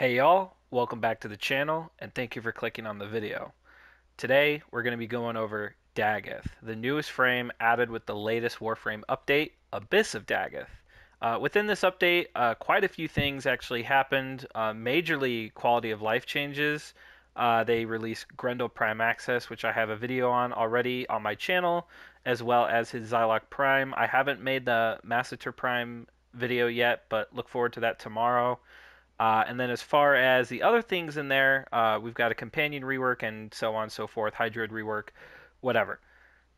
Hey y'all, welcome back to the channel and thank you for clicking on the video. Today we're going to be going over Dagath, the newest frame added with the latest Warframe update, Abyss of Dagath. Within this update, quite a few things actually happened, majorly quality of life changes. They released Grendel Prime Access, which I have a video on already on my channel, as well as his Xylock Prime. I haven't made the Massacre Prime video yet, but look forward to that tomorrow. And then as far as the other things in there, we've got a companion rework and so on and so forth, Hydroid rework, whatever.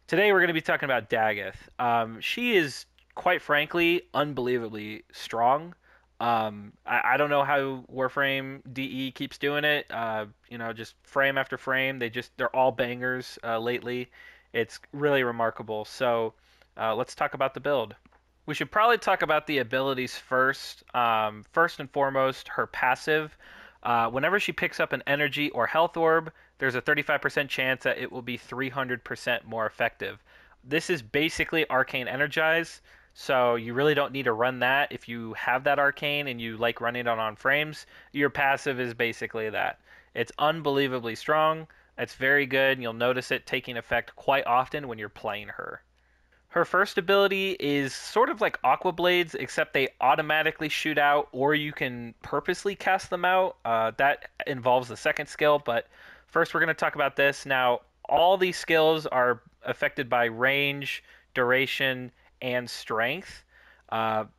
Today we're going to be talking about Dagath. She is, quite frankly, unbelievably strong. I don't know how Warframe DE keeps doing it. Just frame after frame, they're all bangers lately. It's really remarkable. So let's talk about the build. We should probably talk about the abilities first. First and foremost, her passive. Whenever she picks up an energy or health orb, there's a 35% chance that it will be 300% more effective. This is basically Arcane Energize, so you really don't need to run that. If you have that Arcane and you like running it on frames, your passive is basically that. It's unbelievably strong. It's very good, and you'll notice it taking effect quite often when you're playing her. Her first ability is sort of like Aqua Blades, except they automatically shoot out, or you can purposely cast them out. That involves the second skill, but first we're going to talk about this. Now, all these skills are affected by range, duration, and strength.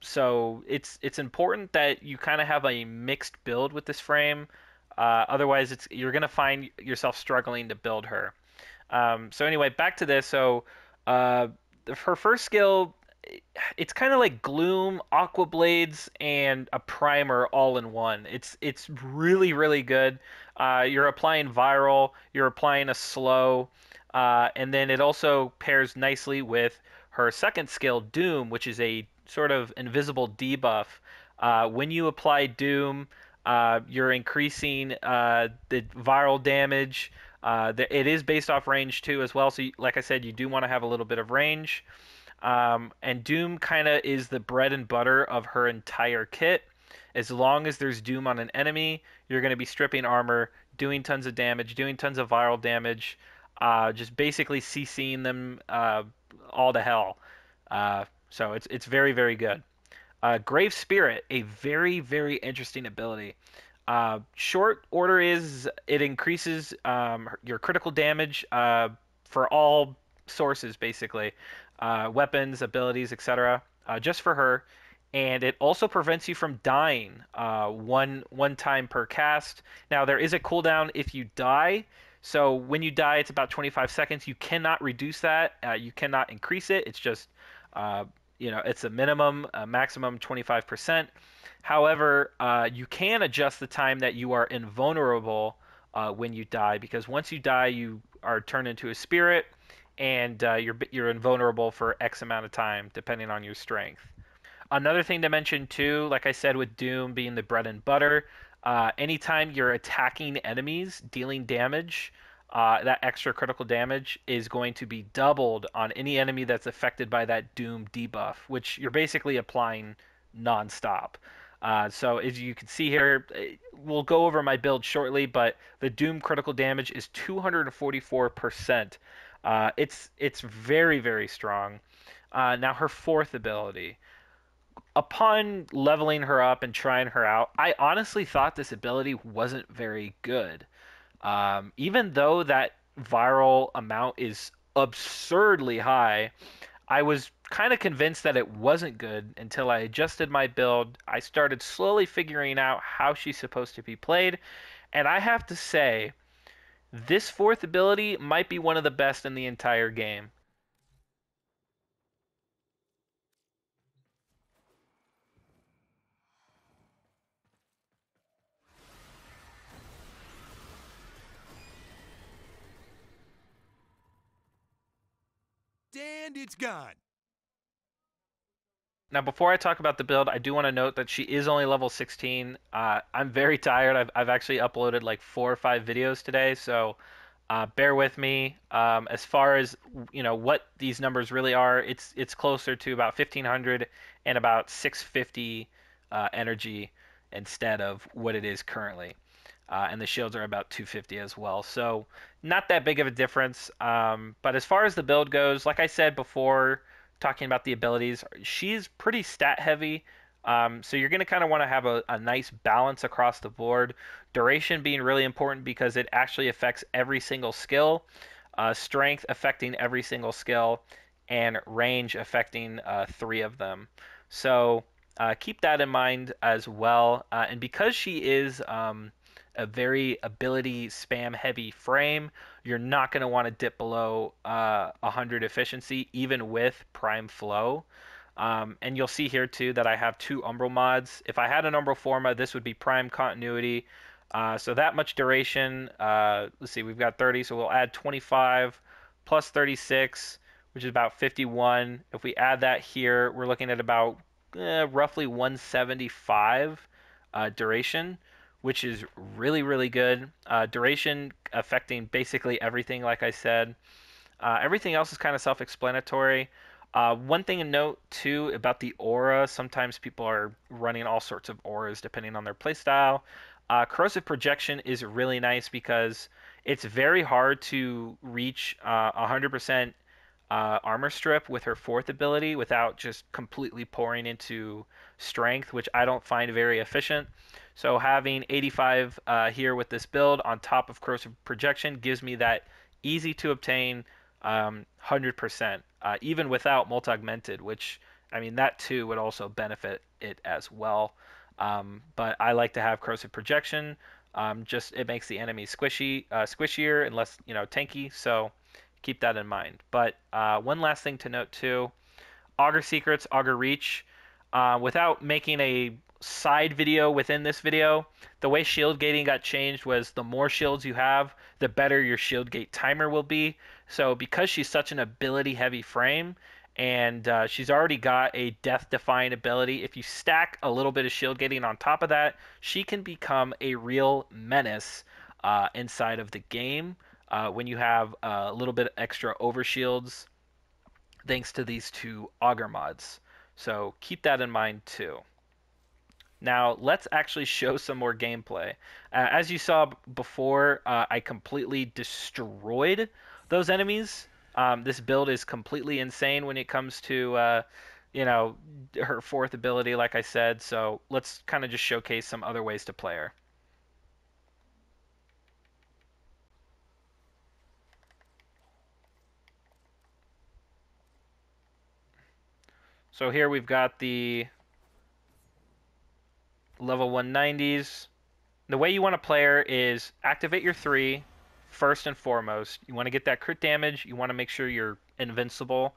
So it's important that you kind of have a mixed build with this frame. Otherwise, you're going to find yourself struggling to build her. So anyway, back to this. Uh, her first skill, it's kind of like Gloom, Aqua Blades, and a Primer all in one. It's really good. You're applying Viral, you're applying a Slow, and then it also pairs nicely with her second skill, Doom, which is a sort of invisible debuff. When you apply Doom, you're increasing the viral damage. It is based off range too, as well. So, like I said, you do want to have a little bit of range. And Doom kind of is the bread and butter of her entire kit. As long as there's Doom on an enemy, you're going to be stripping armor, doing tons of damage, doing tons of viral damage, just basically CCing them all to hell. So it's very good. Grave Spirit, a very interesting ability. Short order is it increases your critical damage for all sources, basically, weapons, abilities, etc. Just for her, and it also prevents you from dying one time per cast. Now there is a cooldown if you die. So when you die, it's about 25 seconds. You cannot reduce that. You cannot increase it. It's just uh, it's a minimum, a maximum 25%. However, you can adjust the time that you are invulnerable when you die, because once you die, you are turned into a spirit, and you're invulnerable for X amount of time, depending on your strength. Another thing to mention too, like I said, with Doom being the bread and butter, anytime you're attacking enemies, dealing damage, that extra critical damage is going to be doubled on any enemy that's affected by that Doom debuff, which you're basically applying nonstop. So as you can see here, we'll go over my build shortly, but the Doom critical damage is 244%. It's very strong. Now her fourth ability. Upon leveling her up and trying her out, I honestly thought this ability wasn't very good. Even though that viral amount is absurdly high, I was kind of convinced that it wasn't good until I adjusted my build. I started slowly figuring out how she's supposed to be played, and I have to say, this fourth ability might be one of the best in the entire game. And it's gone. Now, before I talk about the build, I do want to note that she is only level 16. I'm very tired. I've actually uploaded like 4 or 5 videos today, so bear with me. As far as what these numbers really are, it's closer to about 1500 and about 650 energy, instead of what it is currently. And the shields are about 250 as well. So not that big of a difference. But as far as the build goes, like I said before, talking about the abilities, she's pretty stat heavy. So you're going to kind of want to have a nice balance across the board. Duration being really important because it actually affects every single skill. Strength affecting every single skill, and range affecting three of them. So keep that in mind as well. And because she is a very ability spam heavy frame, you're not going to want to dip below 100 efficiency, even with Prime Flow. And you'll see here too that I have two Umbral mods. If I had an Umbral Forma, this would be Prime Continuity. So that much duration. Let's see, we've got 30, so we'll add 25 plus 36, which is about 51. If we add that here, we're looking at about roughly 175 duration, which is really, really good. Duration affecting basically everything, like I said. Everything else is kind of self-explanatory. One thing to note too about the aura, sometimes people are running all sorts of auras depending on their playstyle. Corrosive projection is really nice because it's very hard to reach 100% armor strip with her fourth ability without just completely pouring into strength, which I don't find very efficient. So having 85 here with this build on top of corrosive projection gives me that easy to obtain 100%, even without multi-augmented, which I mean that too would also benefit it as well. But I like to have corrosive projection. Just it makes the enemy squishier and less tanky. So keep that in mind. But one last thing to note too: Augur Secrets, Augur Reach. Without making a side video within this video, the way shield gating got changed was the more shields you have, the better your shield gate timer will be. So because she's such an ability heavy frame, and she's already got a death defying ability, if you stack a little bit of shield gating on top of that, she can become a real menace inside of the game when you have a little bit extra overshields thanks to these two augur mods. So keep that in mind too. Now let's actually show some more gameplay. As you saw before, I completely destroyed those enemies. This build is completely insane when it comes to her fourth ability, like I said. So let's kind of just showcase some other ways to play her. So here we've got the level 190s. The way you want to play her is activate your 3 first and foremost. You want to get that crit damage. You want to make sure you're invincible.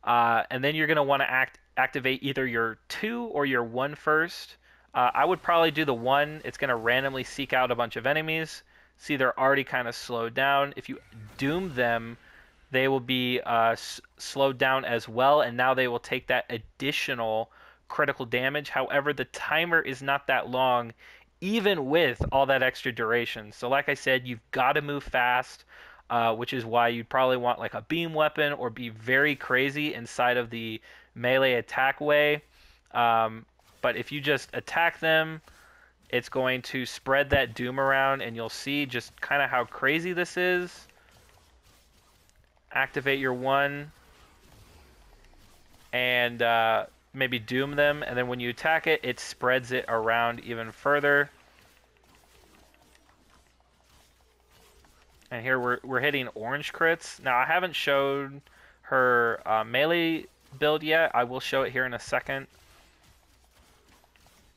And then you're going to want to activate either your 2 or your 1 first. I would probably do the 1. It's going to randomly seek out a bunch of enemies. See, they're already kind of slowed down. If you doom them, they will be slowed down as well, and now they will take that additional critical damage. However, the timer is not that long, even with all that extra duration. So like I said, you've got to move fast, which is why you'd probably want like a beam weapon or be very crazy inside of the melee attack way. But if you just attack them, it's going to spread that doom around, and you'll see just kind of how crazy this is. Activate your 1 and maybe doom them, and then when you attack it, it spreads it around even further. And here we're hitting orange crits. Now I haven't showed her melee build yet. I will show it here in a second.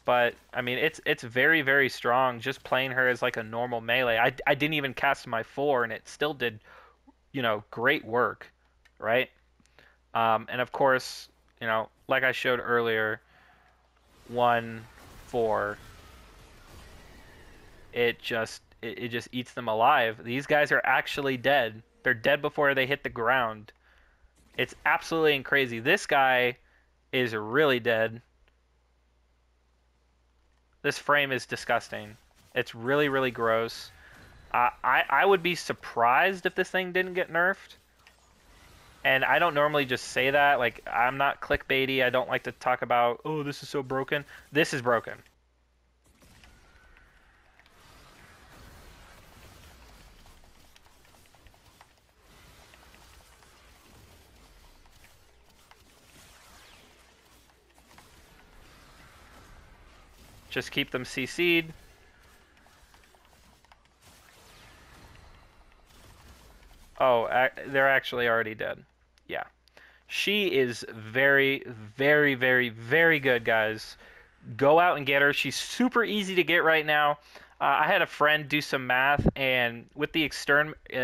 But I mean, it's very, very strong. Just playing her as like a normal melee. I didn't even cast my 4, and it still did, great work, right? And of course, like I showed earlier, 1, 4, it just eats them alive. These guys are actually dead. They're dead before they hit the ground. It's absolutely crazy. This guy is really dead. This frame is disgusting. It's really, really gross. I would be surprised if this thing didn't get nerfed. And I don't normally just say that. Like, I'm not clickbaity. I don't like to talk about, oh, this is so broken. This is broken. Just keep them CC'd. Oh, they're actually already dead. Yeah. She is very, very, very, very good, guys. Go out and get her. She's super easy to get right now. I had a friend do some math, and with the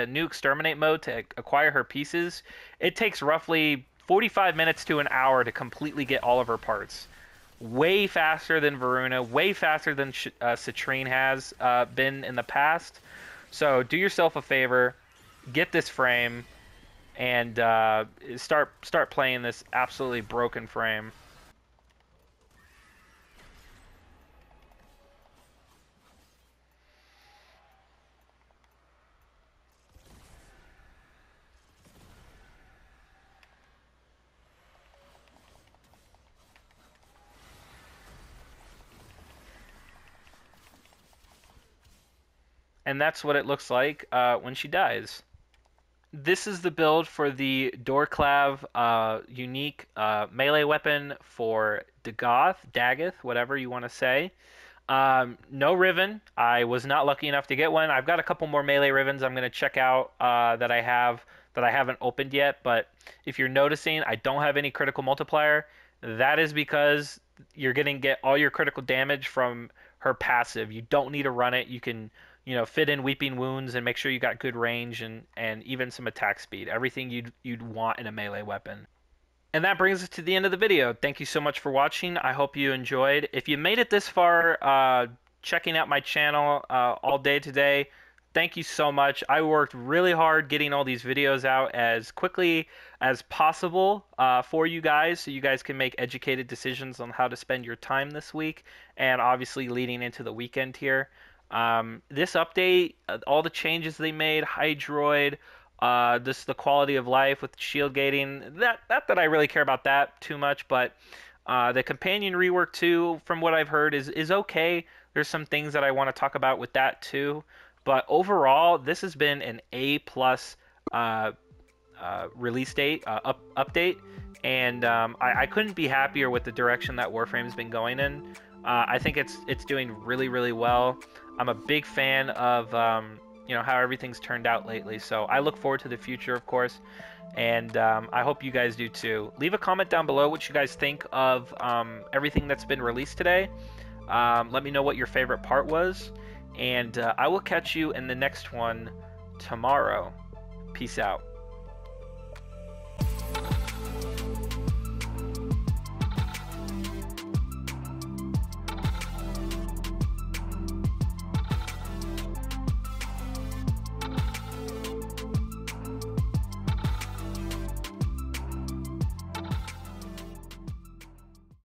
new exterminate mode to acquire her pieces, it takes roughly 45 minutes to an hour to completely get all of her parts. Way faster than Varuna, way faster than Citrine has been in the past. So do yourself a favor, get this frame, and start playing this absolutely broken frame. And that's what it looks like when she dies. This is the build for the Doorclav unique melee weapon for Dagath, whatever you want to say. No Riven. I was not lucky enough to get one. I've got a couple more melee Rivens I'm going to check out that I haven't opened yet. But if you're noticing, I don't have any critical multiplier. That is because you're going to get all your critical damage from her passive. You don't need to run it. You can, fit in Weeping Wounds and make sure you got good range and even some attack speed. Everything you'd want in a melee weapon. And that brings us to the end of the video. Thank you so much for watching. I hope you enjoyed. If you made it this far, checking out my channel all day today, thank you so much. I worked really hard getting all these videos out as quickly as possible for you guys, so you guys can make educated decisions on how to spend your time this week, and obviously leading into the weekend here. This update, all the changes they made, Hydroid, this the quality of life with shield gating. That I really care about that too much, but the companion rework too, from what I've heard, is okay. There's some things that I want to talk about with that too, but overall, this has been an A plus release date update, and I couldn't be happier with the direction that Warframe's been going in. I think it's doing really, really well. I'm a big fan of how everything's turned out lately. So I look forward to the future, of course, and I hope you guys do too. Leave a comment down below what you guys think of everything that's been released today. Let me know what your favorite part was, and I will catch you in the next one tomorrow. Peace out.